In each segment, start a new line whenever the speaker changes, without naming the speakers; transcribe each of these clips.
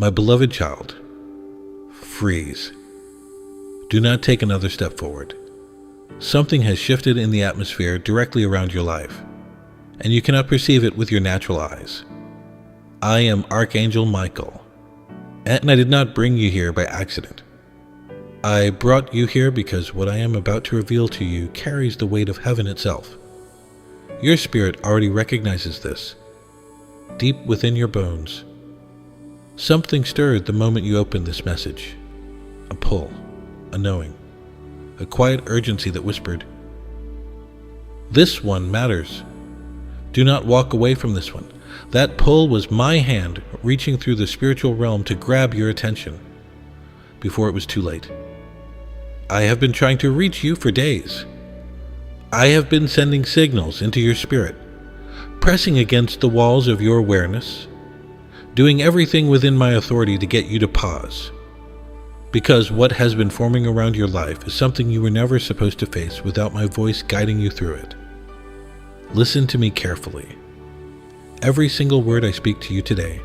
My beloved child, freeze. Do not take another step forward. Something has shifted in the atmosphere directly around your life, and you cannot perceive it with your natural eyes. I am Archangel Michael, and I did not bring you here by accident. I brought you here because what I am about to reveal to you carries the weight of heaven itself. Your spirit already recognizes this. Deep within your bones, something stirred the moment you opened this message. A pull, a knowing, a quiet urgency that whispered, "This one matters. Do not walk away from this one." That pull was my hand reaching through the spiritual realm to grab your attention before it was too late. I have been trying to reach you for days. I have been sending signals into your spirit, pressing against the walls of your awareness, doing everything within my authority to get you to pause. Because what has been forming around your life is something you were never supposed to face without my voice guiding you through it. Listen to me carefully. Every single word I speak to you today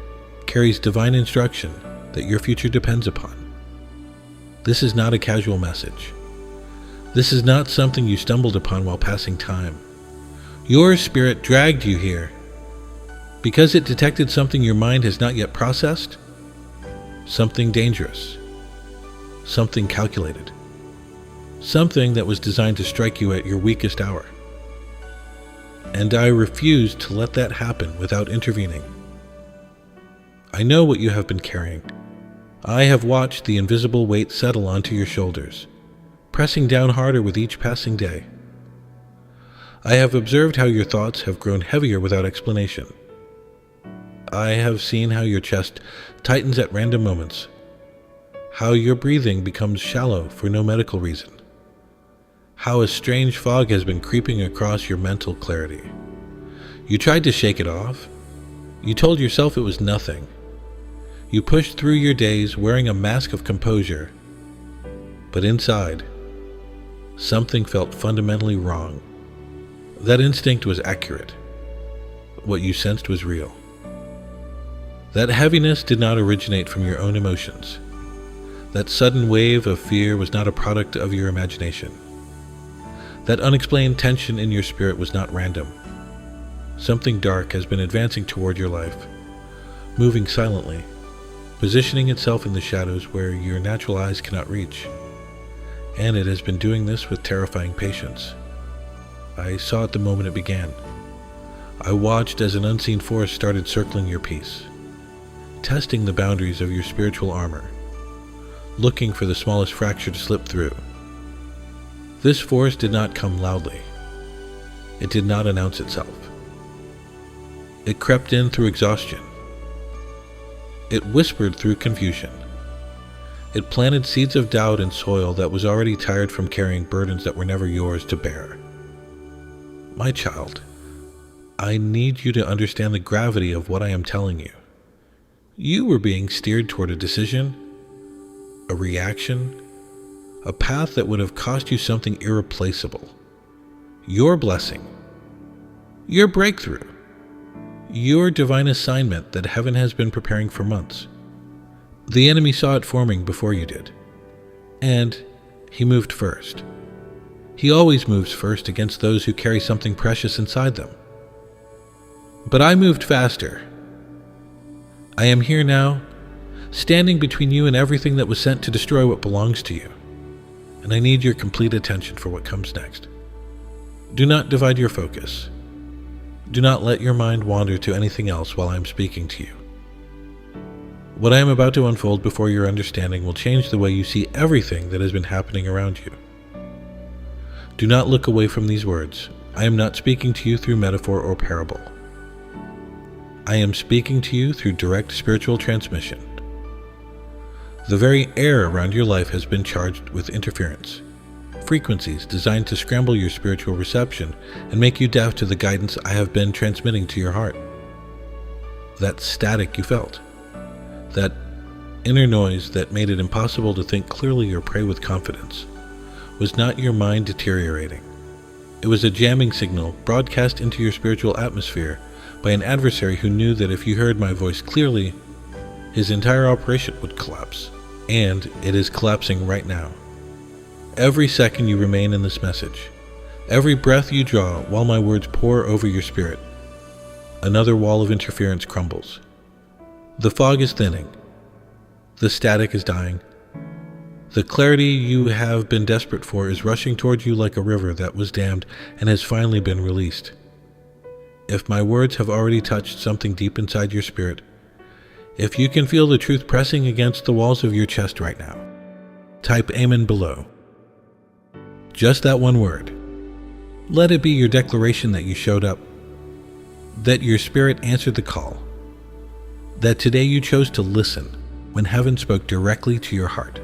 carries divine instruction that your future depends upon. This is not a casual message. This is not something you stumbled upon while passing time. Your spirit dragged you here because it detected something your mind has not yet processed, something dangerous, something calculated, something that was designed to strike you at your weakest hour. And I refuse to let that happen without intervening. I know what you have been carrying. I have watched the invisible weight settle onto your shoulders, pressing down harder with each passing day. I have observed how your thoughts have grown heavier without explanation. I have seen how your chest tightens at random moments, how your breathing becomes shallow for no medical reason, how a strange fog has been creeping across your mental clarity. You tried to shake it off. You told yourself it was nothing. You pushed through your days wearing a mask of composure, but inside, something felt fundamentally wrong. That instinct was accurate. What you sensed was real. That heaviness did not originate from your own emotions. That sudden wave of fear was not a product of your imagination. That unexplained tension in your spirit was not random. Something dark has been advancing toward your life, moving silently, positioning itself in the shadows where your natural eyes cannot reach. And it has been doing this with terrifying patience. I saw it the moment it began. I watched as an unseen force started circling your peace, testing the boundaries of your spiritual armor, looking for the smallest fracture to slip through. This force did not come loudly. It did not announce itself. It crept in through exhaustion. It whispered through confusion. It planted seeds of doubt in soil that was already tired from carrying burdens that were never yours to bear. My child, I need you to understand the gravity of what I am telling you. You were being steered toward a decision, a reaction, a path that would have cost you something irreplaceable. Your blessing, your breakthrough, your divine assignment that heaven has been preparing for months. The enemy saw it forming before you did, and he moved first. He always moves first against those who carry something precious inside them. But I moved faster. I am here now, standing between you and everything that was sent to destroy what belongs to you, and I need your complete attention for what comes next. Do not divide your focus. Do not let your mind wander to anything else while I am speaking to you. What I am about to unfold before your understanding will change the way you see everything that has been happening around you. Do not look away from these words. I am not speaking to you through metaphor or parable. I am speaking to you through direct spiritual transmission. The very air around your life has been charged with interference, frequencies designed to scramble your spiritual reception and make you deaf to the guidance I have been transmitting to your heart. That static you felt, that inner noise that made it impossible to think clearly or pray with confidence, was not your mind deteriorating. It was a jamming signal broadcast into your spiritual atmosphere by an adversary who knew that if you heard my voice clearly his entire operation would collapse. And it is collapsing right now. Every second you remain in this message, every breath you draw while my words pour over your spirit, another wall of interference crumbles. The fog is thinning. The static is dying. The clarity you have been desperate for is rushing towards you like a river that was dammed and has finally been released. If my words have already touched something deep inside your spirit, if you can feel the truth pressing against the walls of your chest right now, type Amen below. Just that one word. Let it be your declaration that you showed up, that your spirit answered the call, that today you chose to listen when heaven spoke directly to your heart.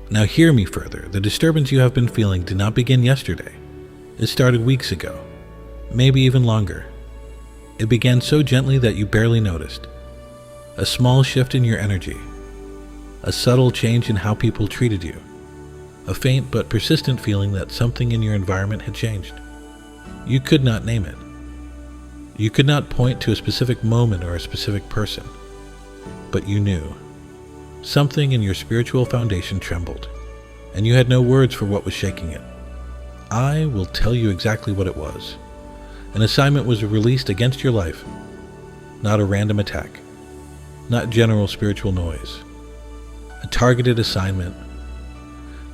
Now hear me further. The disturbance you have been feeling did not begin yesterday. It started weeks ago, maybe even longer. It began so gently that you barely noticed. A small shift in your energy, a subtle change in how people treated you, a faint but persistent feeling that something in your environment had changed. You could not name it. You could not point to a specific moment or a specific person, but you knew. Something in your spiritual foundation trembled, and you had no words for what was shaking it. I will tell you exactly what it was. An assignment was released against your life, not a random attack, not general spiritual noise. A targeted assignment,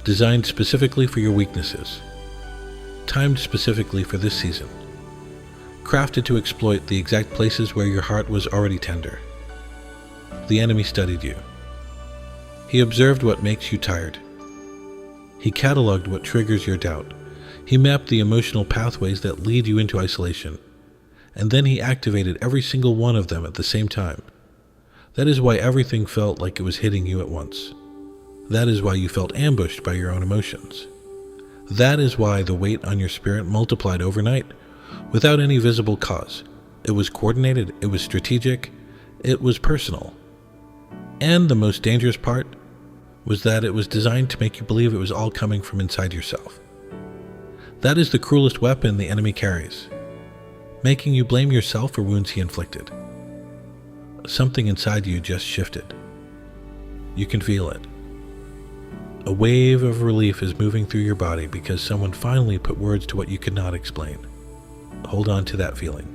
designed specifically for your weaknesses, timed specifically for this season, crafted to exploit the exact places where your heart was already tender. The enemy studied you. He observed what makes you tired. He cataloged what triggers your doubt. He mapped the emotional pathways that lead you into isolation, and then he activated every single one of them at the same time. That is why everything felt like it was hitting you at once. That is why you felt ambushed by your own emotions. That is why the weight on your spirit multiplied overnight, without any visible cause. It was coordinated, it was strategic, it was personal. And the most dangerous part was that it was designed to make you believe it was all coming from inside yourself. That is the cruelest weapon the enemy carries, making you blame yourself for wounds he inflicted. Something inside you just shifted. You can feel it. A wave of relief is moving through your body because someone finally put words to what you could not explain. Hold on to that feeling.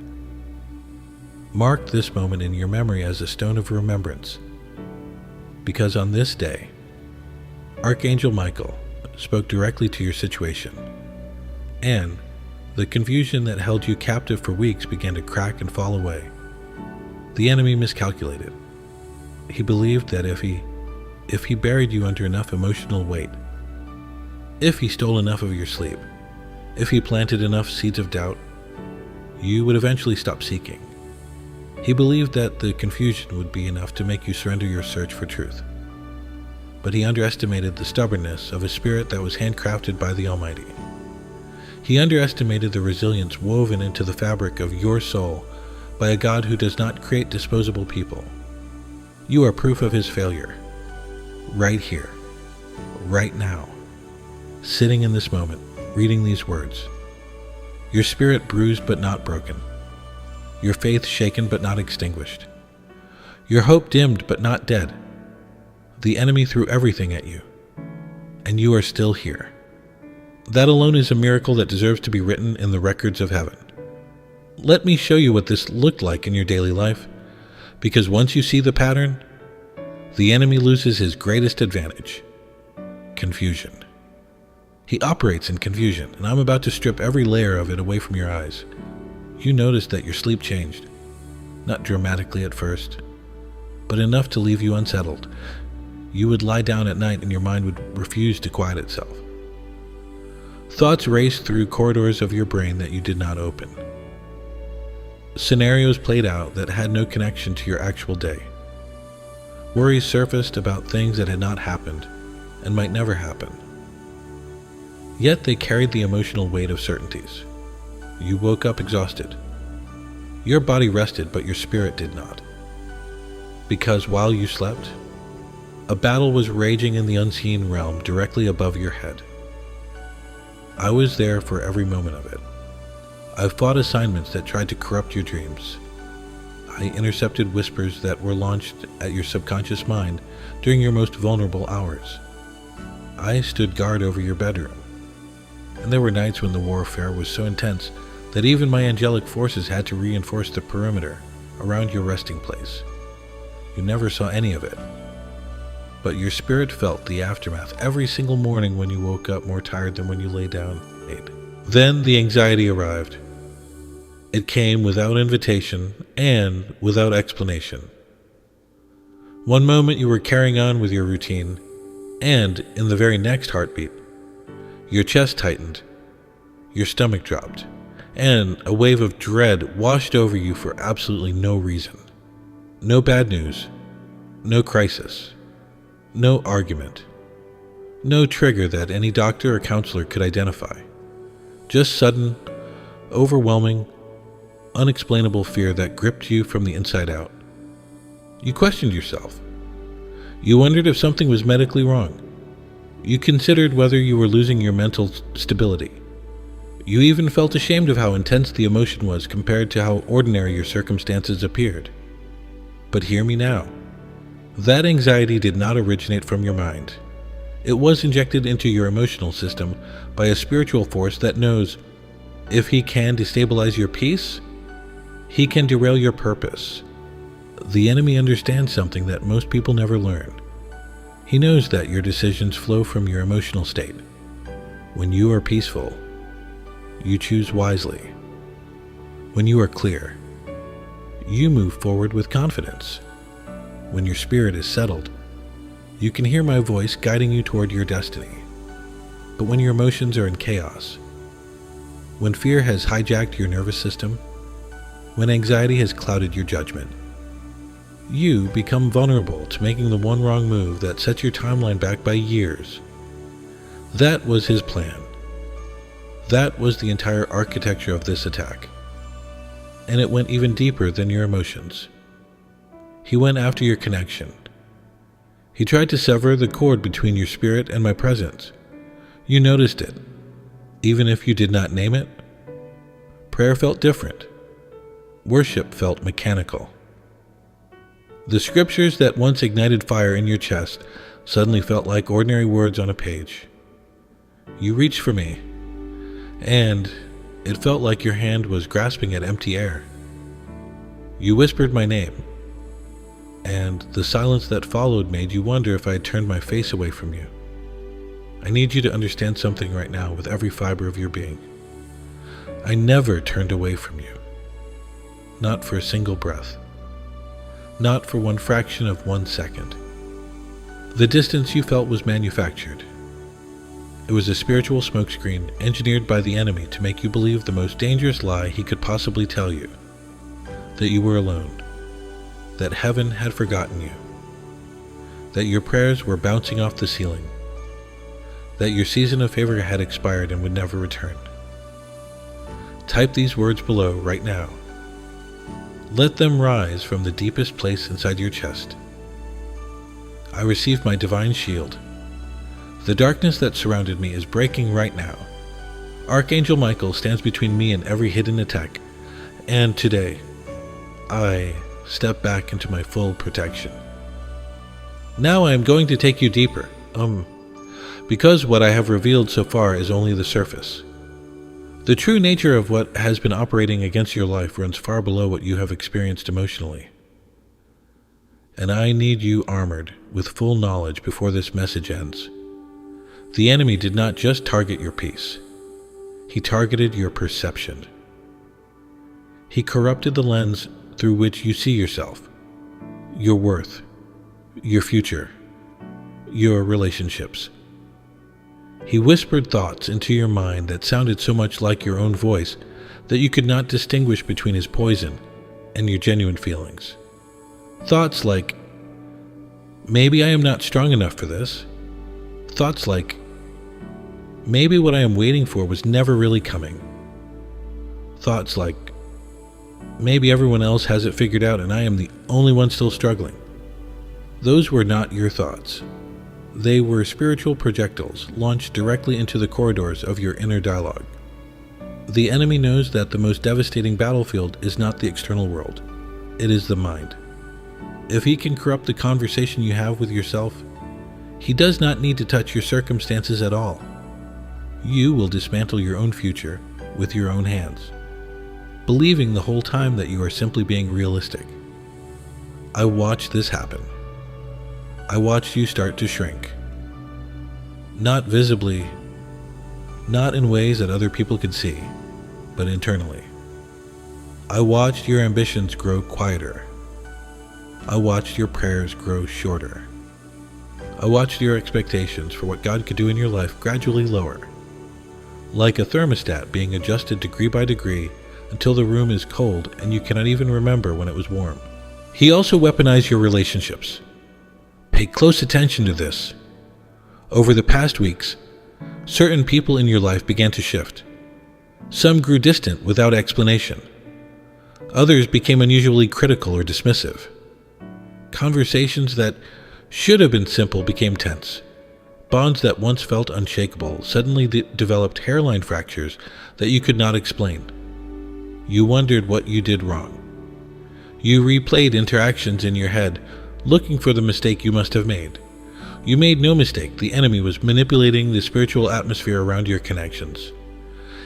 Mark this moment in your memory as a stone of remembrance, because on this day, Archangel Michael spoke directly to your situation, and the confusion that held you captive for weeks began to crack and fall away. The enemy miscalculated. He believed that if he buried you under enough emotional weight, if he stole enough of your sleep, if he planted enough seeds of doubt, you would eventually stop seeking. He believed that the confusion would be enough to make you surrender your search for truth. But he underestimated the stubbornness of a spirit that was handcrafted by the Almighty. He underestimated the resilience woven into the fabric of your soul by a God who does not create disposable people. You are proof of his failure. Right here, right now, sitting in this moment, reading these words. Your spirit bruised but not broken. Your faith shaken but not extinguished. Your hope dimmed but not dead. The enemy threw everything at you, and you are still here. That alone is a miracle that deserves to be written in the records of heaven. Let me show you what this looked like in your daily life, because once you see the pattern, the enemy loses his greatest advantage: confusion. He operates in confusion, and I'm about to strip every layer of it away from your eyes. You notice that your sleep changed, not dramatically at first, but enough to leave you unsettled. You would lie down at night and your mind would refuse to quiet itself. Thoughts raced through corridors of your brain that you did not open. Scenarios played out that had no connection to your actual day. Worries surfaced about things that had not happened and might never happen. Yet they carried the emotional weight of certainties. You woke up exhausted. Your body rested, but your spirit did not. Because while you slept, a battle was raging in the unseen realm directly above your head. I was there for every moment of it. I fought assignments that tried to corrupt your dreams. I intercepted whispers that were launched at your subconscious mind during your most vulnerable hours. I stood guard over your bedroom, and there were nights when the warfare was so intense that even my angelic forces had to reinforce the perimeter around your resting place. You never saw any of it, but your spirit felt the aftermath every single morning when you woke up more tired than when you lay down. Then the anxiety arrived. It came without invitation and without explanation. One moment you were carrying on with your routine, and in the very next heartbeat, your chest tightened, your stomach dropped, and a wave of dread washed over you for absolutely no reason. No bad news, no crisis, no argument, no trigger that any doctor or counselor could identify. Just sudden, overwhelming, unexplainable fear that gripped you from the inside out. You questioned yourself. You wondered if something was medically wrong. You considered whether you were losing your mental stability. You even felt ashamed of how intense the emotion was compared to how ordinary your circumstances appeared. But hear me now. That anxiety did not originate from your mind. It was injected into your emotional system by a spiritual force that knows if he can destabilize your peace, he can derail your purpose. The enemy understands something that most people never learn. He knows that your decisions flow from your emotional state. When you are peaceful, you choose wisely. When you are clear, you move forward with confidence. When your spirit is settled, you can hear my voice guiding you toward your destiny. But when your emotions are in chaos, when fear has hijacked your nervous system, when anxiety has clouded your judgment, you become vulnerable to making the one wrong move that sets your timeline back by years. That was his plan. That was the entire architecture of this attack. And it went even deeper than your emotions. He went after your connection. He tried to sever the cord between your spirit and my presence. You noticed it, even if you did not name it. Prayer felt different. Worship felt mechanical. The scriptures that once ignited fire in your chest suddenly felt like ordinary words on a page. You reached for me, and it felt like your hand was grasping at empty air. You whispered my name, and the silence that followed made you wonder if I had turned my face away from you. I need you to understand something right now with every fiber of your being. I never turned away from you. Not for a single breath. Not for one fraction of 1 second. The distance you felt was manufactured. It was a spiritual smokescreen engineered by the enemy to make you believe the most dangerous lie he could possibly tell you. That you were alone. That heaven had forgotten you. That your prayers were bouncing off the ceiling. That your season of favor had expired and would never return. Type these words below right now. Let them rise from the deepest place inside your chest. I receive my divine shield. The darkness that surrounded me is breaking right now. Archangel Michael stands between me and every hidden attack, and today, I step back into my full protection. Now I am going to take you deeper, because what I have revealed so far is only the surface. The true nature of what has been operating against your life runs far below what you have experienced emotionally. And I need you armored with full knowledge before this message ends. The enemy did not just target your peace. He targeted your perception. He corrupted the lens through which you see yourself, your worth, your future, your relationships. He whispered thoughts into your mind that sounded so much like your own voice that you could not distinguish between his poison and your genuine feelings. Thoughts like, maybe I am not strong enough for this. Thoughts like, maybe what I am waiting for was never really coming. Thoughts like, maybe everyone else has it figured out and I am the only one still struggling. Those were not your thoughts. They were spiritual projectiles launched directly into the corridors of your inner dialogue. The enemy knows that the most devastating battlefield is not the external world. It is the mind. If he can corrupt the conversation you have with yourself, he does not need to touch your circumstances at all. You will dismantle your own future with your own hands, believing the whole time that you are simply being realistic. I watched this happen. I watched you start to shrink. Not visibly, not in ways that other people could see, but internally. I watched your ambitions grow quieter. I watched your prayers grow shorter. I watched your expectations for what God could do in your life gradually lower, like a thermostat being adjusted degree by degree until the room is cold and you cannot even remember when it was warm. He also weaponized your relationships. Pay close attention to this. Over the past weeks, certain people in your life began to shift. Some grew distant without explanation. Others became unusually critical or dismissive. Conversations that should have been simple became tense. Bonds that once felt unshakable suddenly developed hairline fractures that you could not explain. You wondered what you did wrong. You replayed interactions in your head, looking for the mistake you must have made. You made no mistake. The enemy was manipulating the spiritual atmosphere around your connections.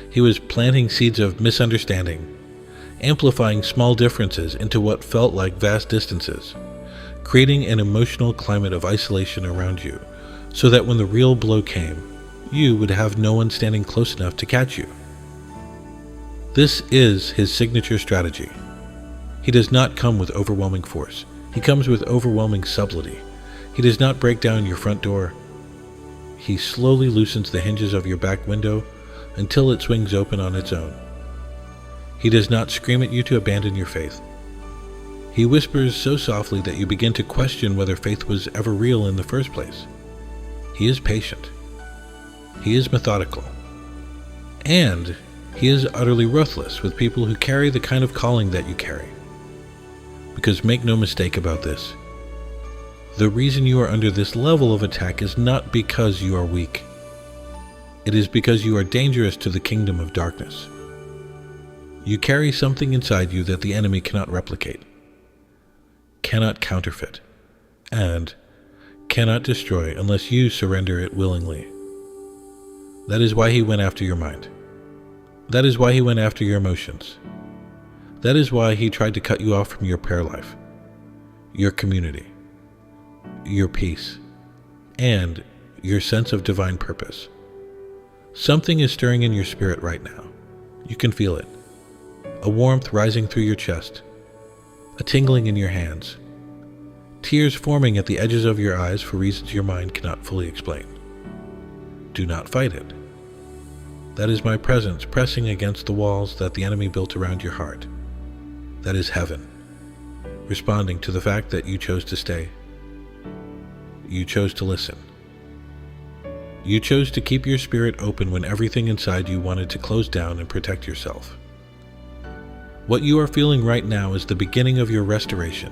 He was planting seeds of misunderstanding, amplifying small differences into what felt like vast distances, creating an emotional climate of isolation around you, so that when the real blow came, you would have no one standing close enough to catch you. This is his signature strategy. He does not come with overwhelming force. He comes with overwhelming subtlety. He does not break down your front door. He slowly loosens the hinges of your back window until it swings open on its own. He does not scream at you to abandon your faith. He whispers so softly that you begin to question whether faith was ever real in the first place. He is patient. He is methodical. And he is utterly ruthless with people who carry the kind of calling that you carry. Because make no mistake about this, the reason you are under this level of attack is not because you are weak. It is because you are dangerous to the kingdom of darkness. You carry something inside you that the enemy cannot replicate, cannot counterfeit, and cannot destroy unless you surrender it willingly. That is why he went after your mind. That is why he went after your emotions. That is why he tried to cut you off from your prayer life, your community, your peace, and your sense of divine purpose. Something is stirring in your spirit right now. You can feel it. A warmth rising through your chest, a tingling in your hands, tears forming at the edges of your eyes for reasons your mind cannot fully explain. Do not fight it. That is my presence pressing against the walls that the enemy built around your heart. That is heaven, responding to the fact that you chose to stay. You chose to listen. You chose to keep your spirit open when everything inside you wanted to close down and protect yourself. What you are feeling right now is the beginning of your restoration.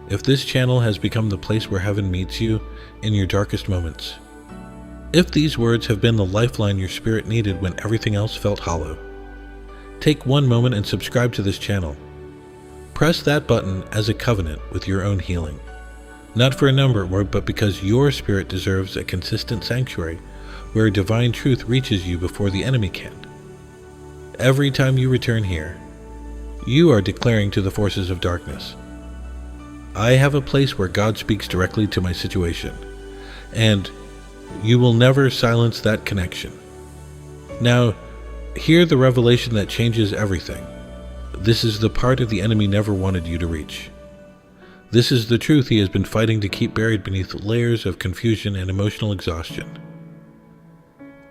If this channel has become the place where heaven meets you in your darkest moments, if these words have been the lifeline your spirit needed when everything else felt hollow, take one moment and subscribe to this channel. Press that button as a covenant with your own healing. Not for a number, but because your spirit deserves a consistent sanctuary where divine truth reaches you before the enemy can. Every time you return here, you are declaring to the forces of darkness, I have a place where God speaks directly to my situation, and you will never silence that connection. Now, hear the revelation that changes everything. This is the part of the enemy never wanted you to reach. This is the truth he has been fighting to keep buried beneath layers of confusion and emotional exhaustion.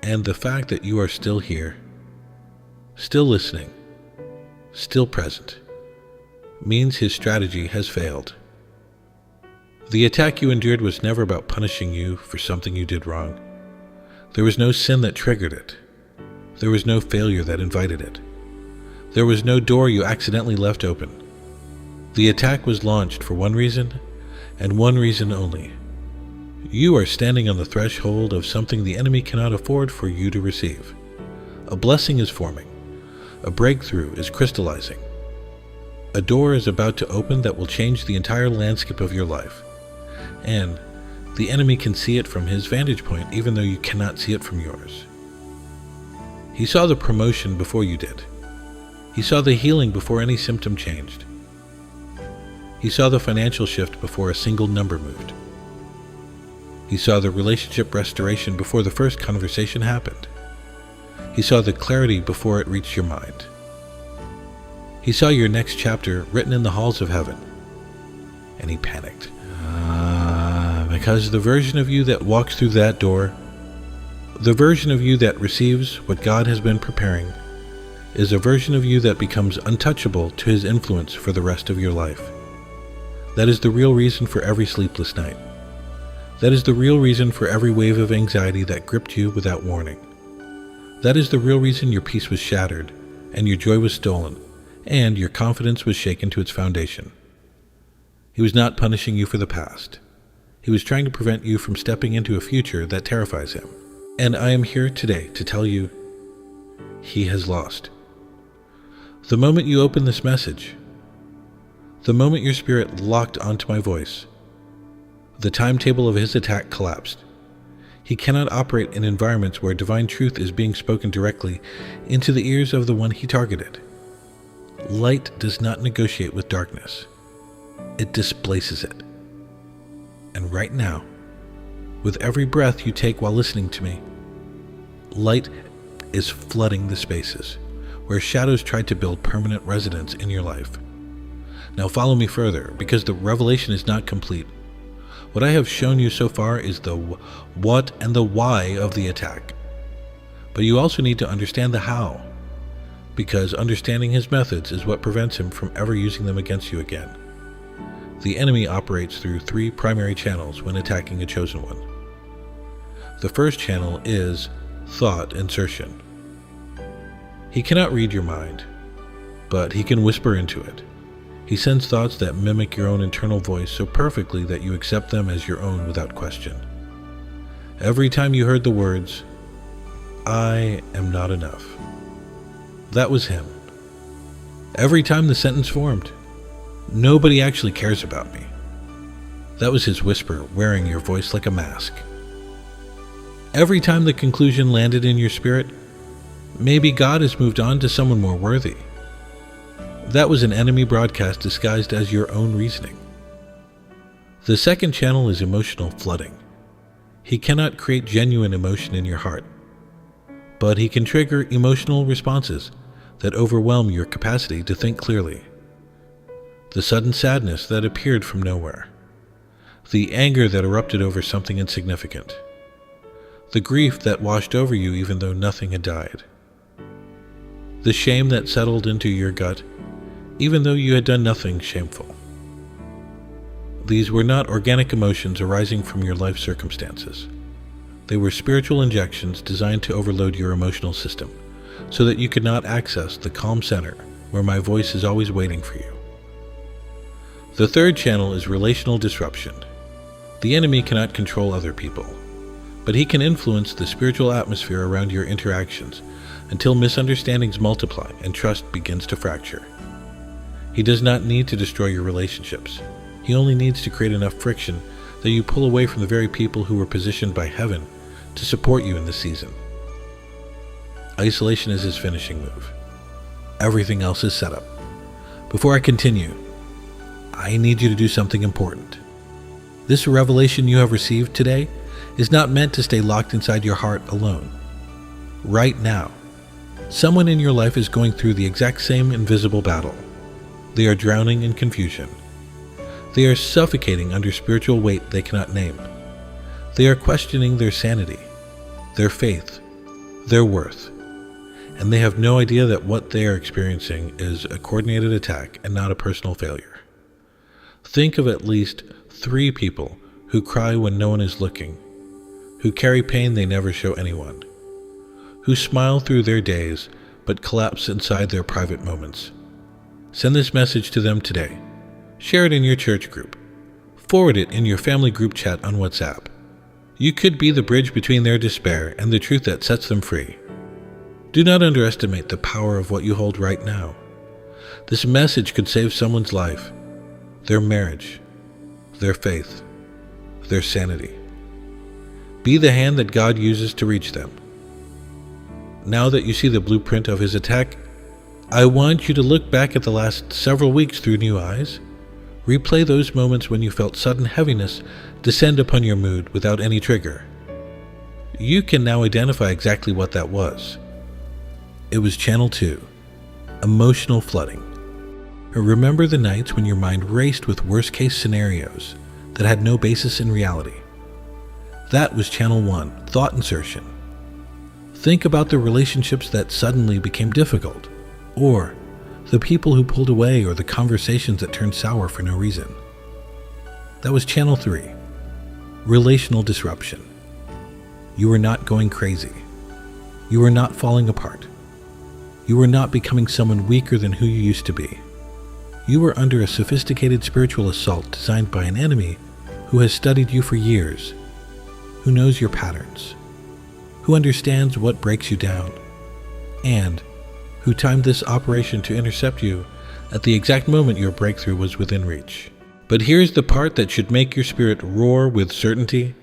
And the fact that you are still here, still listening, still present, means his strategy has failed. The attack you endured was never about punishing you for something you did wrong. There was no sin that triggered it. There was no failure that invited it. There was no door you accidentally left open. The attack was launched for one reason, and one reason only. You are standing on the threshold of something the enemy cannot afford for you to receive. A blessing is forming. A breakthrough is crystallizing. A door is about to open that will change the entire landscape of your life. And the enemy can see it from his vantage point, even though you cannot see it from yours. He saw the promotion before you did. He saw the healing before any symptom changed. He saw the financial shift before a single number moved. He saw the relationship restoration before the first conversation happened. He saw the clarity before it reached your mind. He saw your next chapter written in the halls of heaven. And he panicked. Because the version of you that walks through that door, the version of you that receives what God has been preparing, is a version of you that becomes untouchable to his influence for the rest of your life. That is the real reason for every sleepless night. That is the real reason for every wave of anxiety that gripped you without warning. That is the real reason your peace was shattered, and your joy was stolen, and your confidence was shaken to its foundation. He was not punishing you for the past. He was trying to prevent you from stepping into a future that terrifies him. And I am here today to tell you, he has lost. The moment you open this message, the moment your spirit locked onto my voice, the timetable of his attack collapsed. He cannot operate in environments where divine truth is being spoken directly into the ears of the one he targeted. Light does not negotiate with darkness. It displaces it. And right now, with every breath you take while listening to me, light is flooding the spaces where shadows tried to build permanent residence in your life. Now follow me further, because the revelation is not complete. What I have shown you so far is the what and the why of the attack. But you also need to understand the how, because understanding his methods is what prevents him from ever using them against you again. The enemy operates through 3 primary channels when attacking a chosen one. The first channel is thought insertion. He cannot read your mind, but he can whisper into it. He sends thoughts that mimic your own internal voice so perfectly that you accept them as your own without question. Every time you heard the words, "I am not enough," that was him. Every time the sentence formed, "Nobody actually cares about me," that was his whisper wearing your voice like a mask. Every time the conclusion landed in your spirit, "Maybe God has moved on to someone more worthy," that was an enemy broadcast disguised as your own reasoning. The second channel is emotional flooding. He cannot create genuine emotion in your heart, but he can trigger emotional responses that overwhelm your capacity to think clearly. The sudden sadness that appeared from nowhere. The anger that erupted over something insignificant. The grief that washed over you even though nothing had died. The shame that settled into your gut even though you had done nothing shameful. These were not organic emotions arising from your life circumstances. They were spiritual injections designed to overload your emotional system, so that you could not access the calm center where my voice is always waiting for you. The third channel is relational disruption. The enemy cannot control other people, but he can influence the spiritual atmosphere around your interactions until misunderstandings multiply and trust begins to fracture. He does not need to destroy your relationships. He only needs to create enough friction that you pull away from the very people who were positioned by heaven to support you in this season. Isolation is his finishing move. Everything else is set up. Before I continue, I need you to do something important. This revelation you have received today is not meant to stay locked inside your heart alone. Right now, someone in your life is going through the exact same invisible battle. They are drowning in confusion. They are suffocating under spiritual weight they cannot name. They are questioning their sanity, their faith, their worth, and they have no idea that what they are experiencing is a coordinated attack and not a personal failure. Think of at least 3 people who cry when no one is looking, who carry pain they never show anyone, who smile through their days but collapse inside their private moments. Send this message to them today. Share it in your church group. Forward it in your family group chat on WhatsApp. You could be the bridge between their despair and the truth that sets them free. Do not underestimate the power of what you hold right now. This message could save someone's life, their marriage, their faith, their sanity. Be the hand that God uses to reach them. Now that you see the blueprint of his attack, I want you to look back at the last several weeks through new eyes. Replay those moments when you felt sudden heaviness descend upon your mood without any trigger. You can now identify exactly what that was. It was Channel 2, emotional flooding. Remember the nights when your mind raced with worst-case scenarios that had no basis in reality. That was Channel 1, thought insertion. Think about the relationships that suddenly became difficult, or the people who pulled away, or the conversations that turned sour for no reason. That was Channel 3, relational disruption. You were not going crazy. You were not falling apart. You were not becoming someone weaker than who you used to be. You were under a sophisticated spiritual assault designed by an enemy who has studied you for years, who knows your patterns, who understands what breaks you down, and who timed this operation to intercept you at the exact moment your breakthrough was within reach. But here's the part that should make your spirit roar with certainty.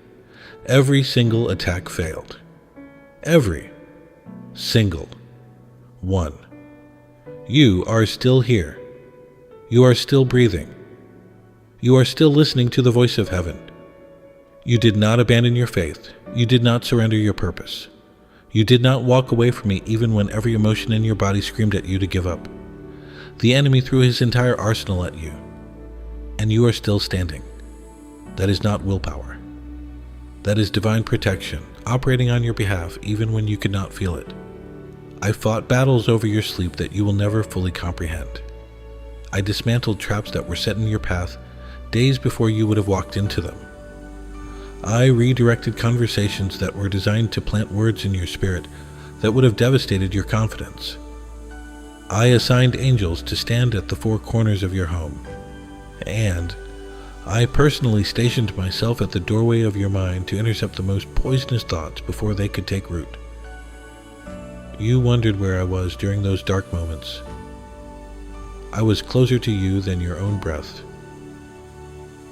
Every single attack failed. Every single one. You are still here. You are still breathing. You are still listening to the voice of heaven. You did not abandon your faith. You did not surrender your purpose. You did not walk away from me even when every emotion in your body screamed at you to give up. The enemy threw his entire arsenal at you, and you are still standing. That is not willpower. That is divine protection, operating on your behalf even when you could not feel it. I fought battles over your sleep that you will never fully comprehend. I dismantled traps that were set in your path days before you would have walked into them. I redirected conversations that were designed to plant words in your spirit that would have devastated your confidence. I assigned angels to stand at the four corners of your home, and I personally stationed myself at the doorway of your mind to intercept the most poisonous thoughts before they could take root. You wondered where I was during those dark moments. I was closer to you than your own breath.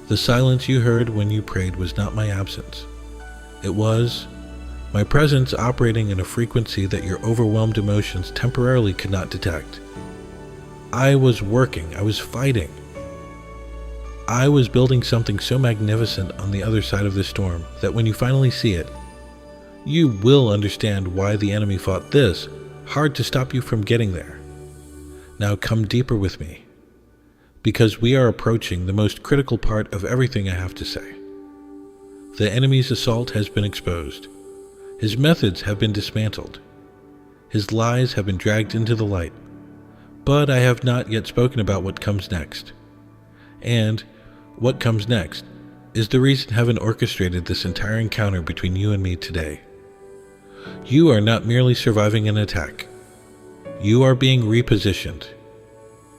The silence you heard when you prayed was not my absence. It was my presence operating in a frequency that your overwhelmed emotions temporarily could not detect. I was working. I was fighting. I was building something so magnificent on the other side of the storm that when you finally see it, you will understand why the enemy fought this hard to stop you from getting there. Now come deeper with me, because we are approaching the most critical part of everything I have to say. The enemy's assault has been exposed. His methods have been dismantled. His lies have been dragged into the light. But I have not yet spoken about what comes next. And what comes next is the reason heaven orchestrated this entire encounter between you and me today. You are not merely surviving an attack. You are being repositioned.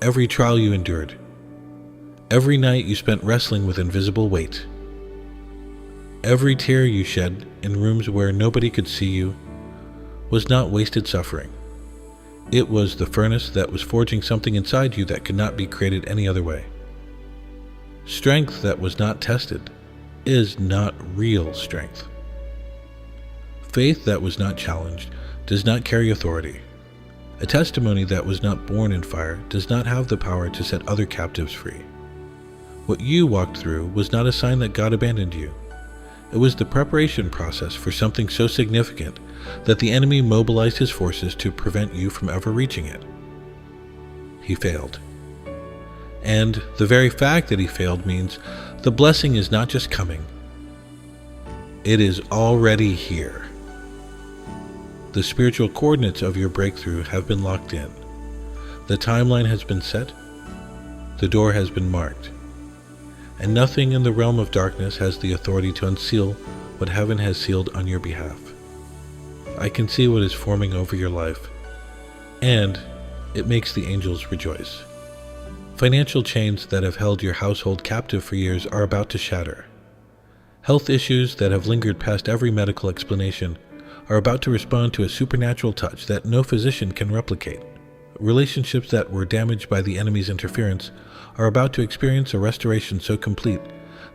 Every trial you endured, every night you spent wrestling with invisible weight, every tear you shed in rooms where nobody could see you was not wasted suffering. It was the furnace that was forging something inside you that could not be created any other way. Strength that was not tested is not real strength. Faith that was not challenged does not carry authority. A testimony that was not born in fire does not have the power to set other captives free. What you walked through was not a sign that God abandoned you. It was the preparation process for something so significant that the enemy mobilized his forces to prevent you from ever reaching it. He failed. And the very fact that he failed means the blessing is not just coming. It is already here. The spiritual coordinates of your breakthrough have been locked in. The timeline has been set. The door has been marked. And nothing in the realm of darkness has the authority to unseal what heaven has sealed on your behalf. I can see what is forming over your life, and it makes the angels rejoice. Financial chains that have held your household captive for years are about to shatter. Health issues that have lingered past every medical explanation are about to respond to a supernatural touch that no physician can replicate. relationships that were damaged by the enemy's interference are about to experience a restoration so complete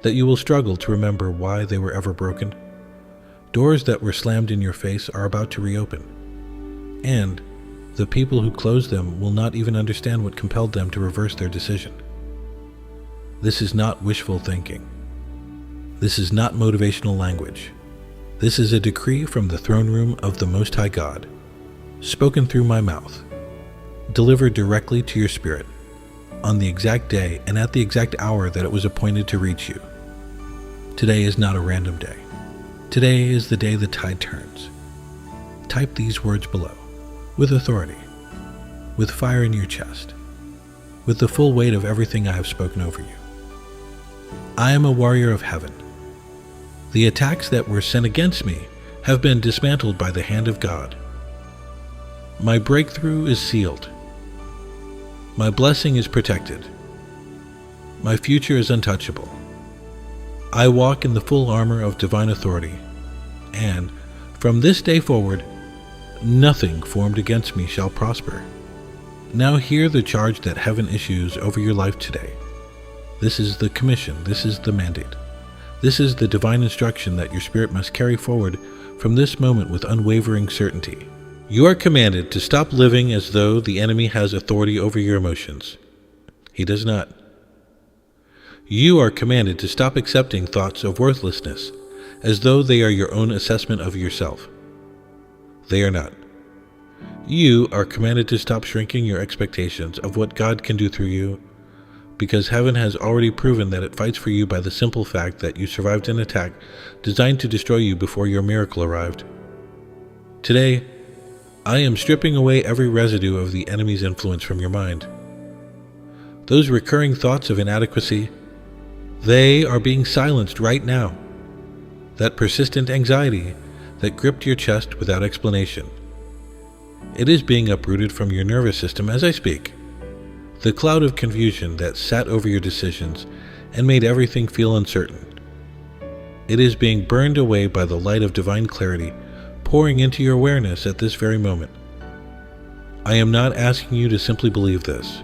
that you will struggle to remember why they were ever broken. Doors that were slammed in your face are about to reopen, and the people who closed them will not even understand what compelled them to reverse their decision. This is not wishful thinking. This is not motivational language. This is a decree from the throne room of the Most High God, spoken through my mouth, delivered directly to your spirit, on the exact day and at the exact hour that it was appointed to reach you. Today is not a random day. Today is the day the tide turns. Type these words below, with authority, with fire in your chest, with the full weight of everything I have spoken over you. I am a warrior of heaven. The attacks that were sent against me have been dismantled by the hand of God. My breakthrough is sealed. My blessing is protected. My future is untouchable. I walk in the full armor of divine authority, and from this day forward, nothing formed against me shall prosper. Now hear the charge that heaven issues over your life today. This is the commission. This is the mandate. This is the divine instruction that your spirit must carry forward from this moment with unwavering certainty. You are commanded to stop living as though the enemy has authority over your emotions. He does not. You are commanded to stop accepting thoughts of worthlessness as though they are your own assessment of yourself. They are not. You are commanded to stop shrinking your expectations of what God can do through you, because heaven has already proven that it fights for you by the simple fact that you survived an attack designed to destroy you before your miracle arrived. Today, I am stripping away every residue of the enemy's influence from your mind. Those recurring thoughts of inadequacy, they are being silenced right now. That persistent anxiety that gripped your chest without explanation, it is being uprooted from your nervous system as I speak. The cloud of confusion that sat over your decisions and made everything feel uncertain, it is being burned away by the light of divine clarity pouring into your awareness at this very moment. I am not asking you to simply believe this.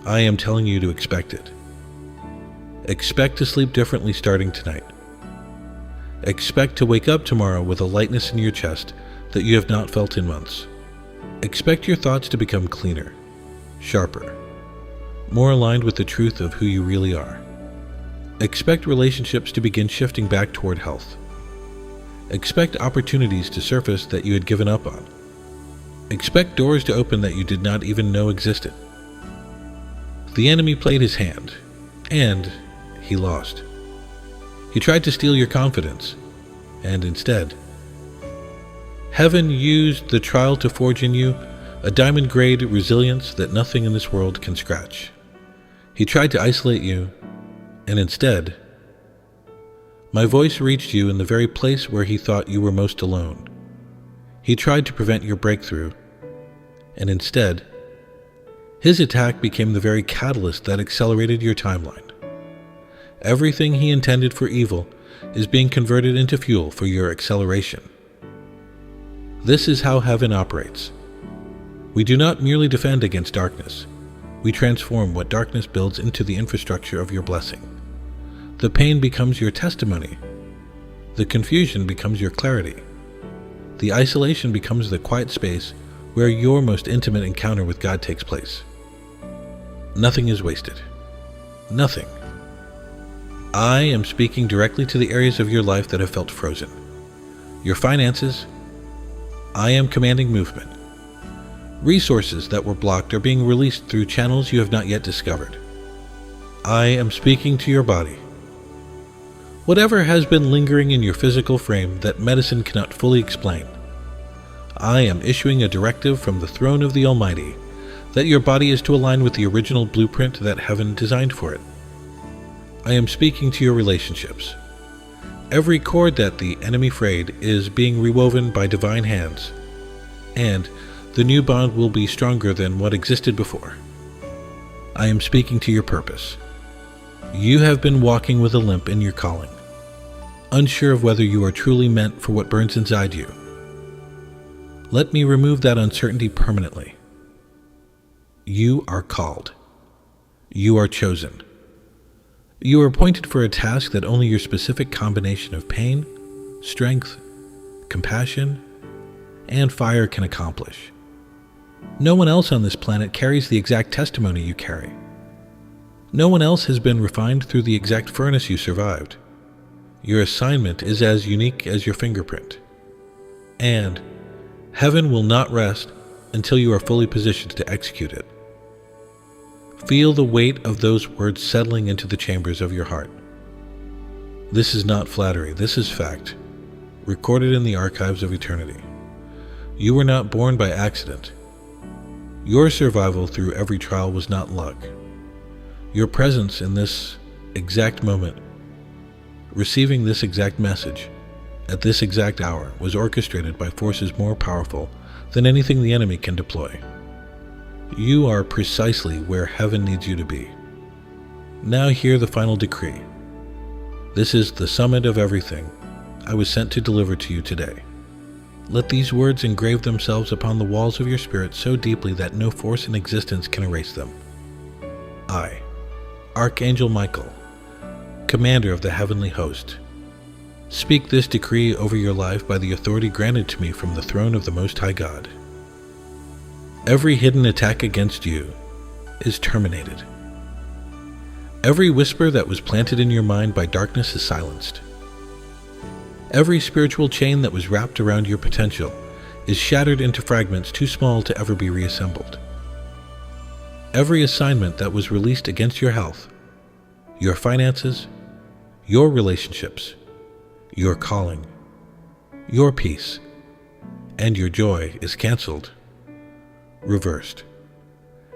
I am telling you to expect it. Expect to sleep differently starting tonight. Expect to wake up tomorrow with a lightness in your chest that you have not felt in months. Expect your thoughts to become cleaner, sharper, more aligned with the truth of who you really are. Expect relationships to begin shifting back toward health. Expect opportunities to surface that you had given up on. Expect doors to open that you did not even know existed. The enemy played his hand, and he lost. He tried to steal your confidence, and instead, heaven used the trial to forge in you a diamond-grade resilience that nothing in this world can scratch. He tried to isolate you, and instead, my voice reached you in the very place where he thought you were most alone. He tried to prevent your breakthrough, and instead, his attack became the very catalyst that accelerated your timeline. Everything he intended for evil is being converted into fuel for your acceleration. This is how heaven operates. We do not merely defend against darkness. We transform what darkness builds into the infrastructure of your blessing. The pain becomes your testimony. The confusion becomes your clarity. The isolation becomes the quiet space where your most intimate encounter with God takes place. Nothing is wasted. Nothing. I am speaking directly to the areas of your life that have felt frozen. Your finances, I am commanding movement. Resources that were blocked are being released through channels you have not yet discovered. I am speaking to your body. Whatever has been lingering in your physical frame that medicine cannot fully explain, I am issuing a directive from the throne of the Almighty that your body is to align with the original blueprint that heaven designed for it. I am speaking to your relationships. Every cord that the enemy frayed is being rewoven by divine hands, and the new bond will be stronger than what existed before. I am speaking to your purpose. You have been walking with a limp in your calling, unsure of whether you are truly meant for what burns inside you. Let me remove that uncertainty permanently. You are called. You are chosen. You are appointed for a task that only your specific combination of pain, strength, compassion, and fire can accomplish. No one else on this planet carries the exact testimony you carry. No one else has been refined through the exact furnace you survived. Your assignment is as unique as your fingerprint. And heaven will not rest until you are fully positioned to execute it. Feel the weight of those words settling into the chambers of your heart. This is not flattery, this is fact, recorded in the archives of eternity. You were not born by accident. Your survival through every trial was not luck. Your presence in this exact moment, receiving this exact message, at this exact hour, was orchestrated by forces more powerful than anything the enemy can deploy. You are precisely where heaven needs you to be. Now hear the final decree. This is the summit of everything I was sent to deliver to you today. Let these words engrave themselves upon the walls of your spirit so deeply that no force in existence can erase them. I, Archangel Michael, commander of the heavenly host, speak this decree over your life by the authority granted to me from the throne of the Most High God. Every hidden attack against you is terminated. Every whisper that was planted in your mind by darkness is silenced. Every spiritual chain that was wrapped around your potential is shattered into fragments too small to ever be reassembled. Every assignment that was released against your health, your finances, your relationships, your calling, your peace, and your joy is canceled, reversed,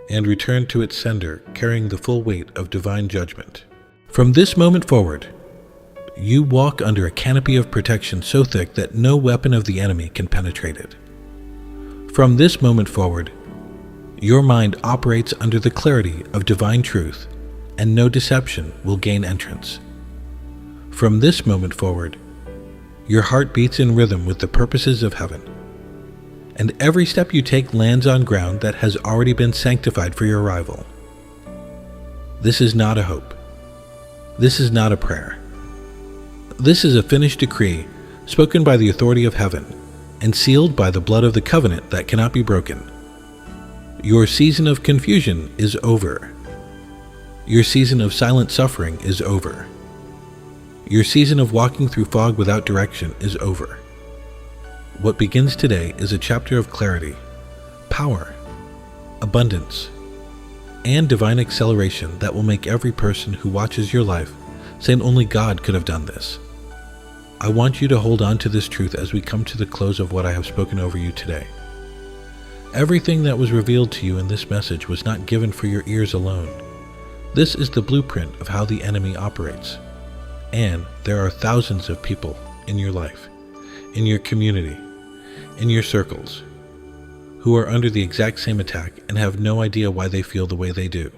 and returned to its sender carrying the full weight of divine judgment. From this moment forward, you walk under a canopy of protection so thick that no weapon of the enemy can penetrate it. From this moment forward, your mind operates under the clarity of divine truth, and no deception will gain entrance. From this moment forward, your heart beats in rhythm with the purposes of heaven, and every step you take lands on ground that has already been sanctified for your arrival. This is not a hope. This is not a prayer. This is a finished decree spoken by the authority of heaven and sealed by the blood of the covenant that cannot be broken. Your season of confusion is over. Your season of silent suffering is over. Your season of walking through fog without direction is over. What begins today is a chapter of clarity, power, abundance, and divine acceleration that will make every person who watches your life say only God could have done this. I want you to hold on to this truth as we come to the close of what I have spoken over you today. Everything that was revealed to you in this message was not given for your ears alone. This is the blueprint of how the enemy operates. And there are thousands of people in your life, in your community, in your circles, who are under the exact same attack and have no idea why they feel the way they do.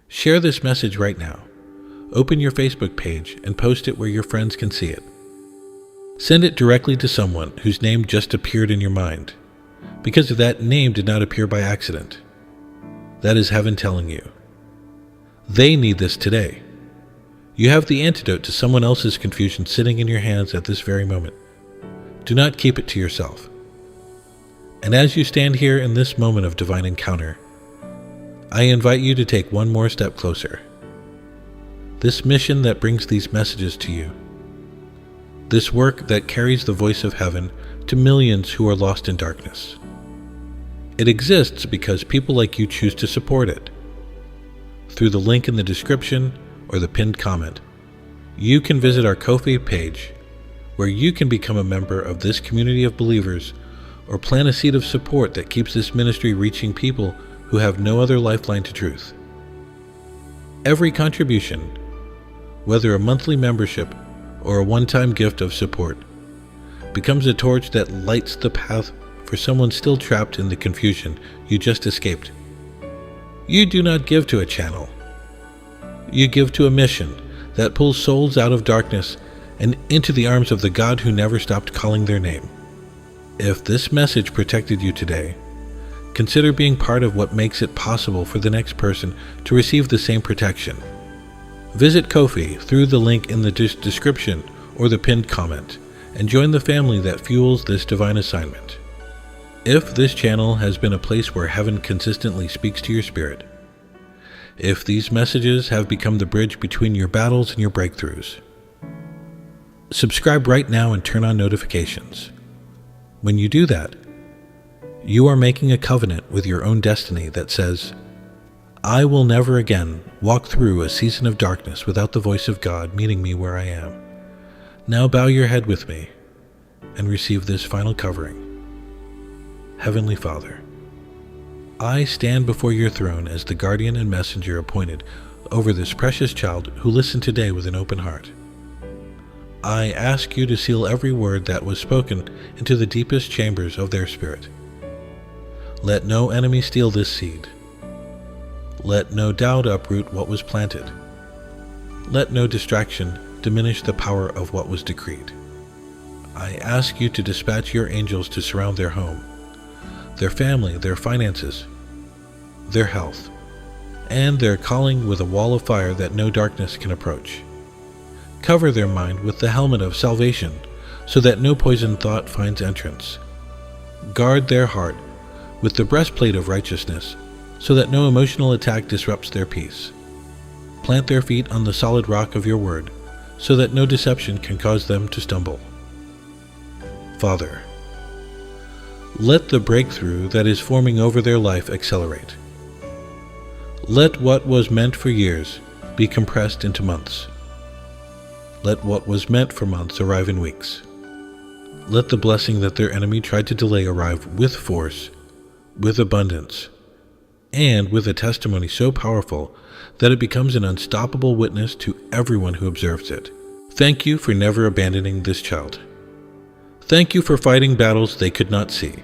Share this message right now. Open your Facebook page and post it where your friends can see it. Send it directly to someone whose name just appeared in your mind, because that name did not appear by accident. That is heaven telling you. They need this today. You have the antidote to someone else's confusion sitting in your hands at this very moment. Do not keep it to yourself. And as you stand here in this moment of divine encounter, I invite you to take one more step closer. This mission that brings these messages to you, this work that carries the voice of heaven to millions who are lost in darkness. It exists because people like you choose to support it. Through the link in the description or the pinned comment, you can visit our Ko-fi page where you can become a member of this community of believers or plant a seed of support that keeps this ministry reaching people who have no other lifeline to truth. Every contribution, whether a monthly membership or a one-time gift of support, becomes a torch that lights the path for someone still trapped in the confusion you just escaped. You do not give to a channel. You give to a mission that pulls souls out of darkness and into the arms of the God who never stopped calling their name. If this message protected you today, Consider being part of what makes it possible for the next person to receive the same protection. Visit Ko-fi through the link in the description or the pinned comment, and join the family that fuels this divine assignment. If this channel has been a place where heaven consistently speaks to your spirit, if these messages have become the bridge between your battles and your breakthroughs, subscribe right now and turn on notifications. When you do that, you are making a covenant with your own destiny that says, I will never again walk through a season of darkness without the voice of God meeting me where I am. Now bow your head with me and receive this final covering. Heavenly Father, I stand before your throne as the guardian and messenger appointed over this precious child who listened today with an open heart. I ask you to seal every word that was spoken into the deepest chambers of their spirit. Let no enemy steal this seed. Let no doubt uproot what was planted. Let no distraction diminish the power of what was decreed. I ask you to dispatch your angels to surround their home, their family, their finances, their health, and their calling with a wall of fire that no darkness can approach. Cover their mind with the helmet of salvation so that no poisoned thought finds entrance. Guard their heart with the breastplate of righteousness so that no emotional attack disrupts their peace. Plant their feet on the solid rock of your word so that no deception can cause them to stumble. Father, let the breakthrough that is forming over their life accelerate. Let what was meant for years be compressed into months. Let what was meant for months arrive in weeks. Let the blessing that their enemy tried to delay arrive with force, with abundance, and with a testimony so powerful that it becomes an unstoppable witness to everyone who observes it. Thank you for never abandoning this child. Thank you for fighting battles they could not see.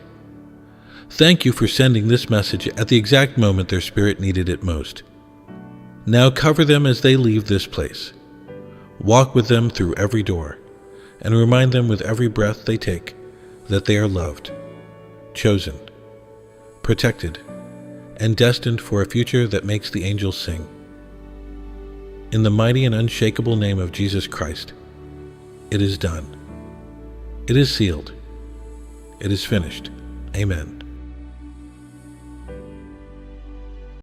Thank you for sending this message at the exact moment their spirit needed it most. Now cover them as they leave this place. Walk with them through every door, and remind them with every breath they take that they are loved, chosen, protected, and destined for a future that makes the angels sing. In the mighty and unshakable name of Jesus Christ, it is done. It is sealed. It is finished. Amen.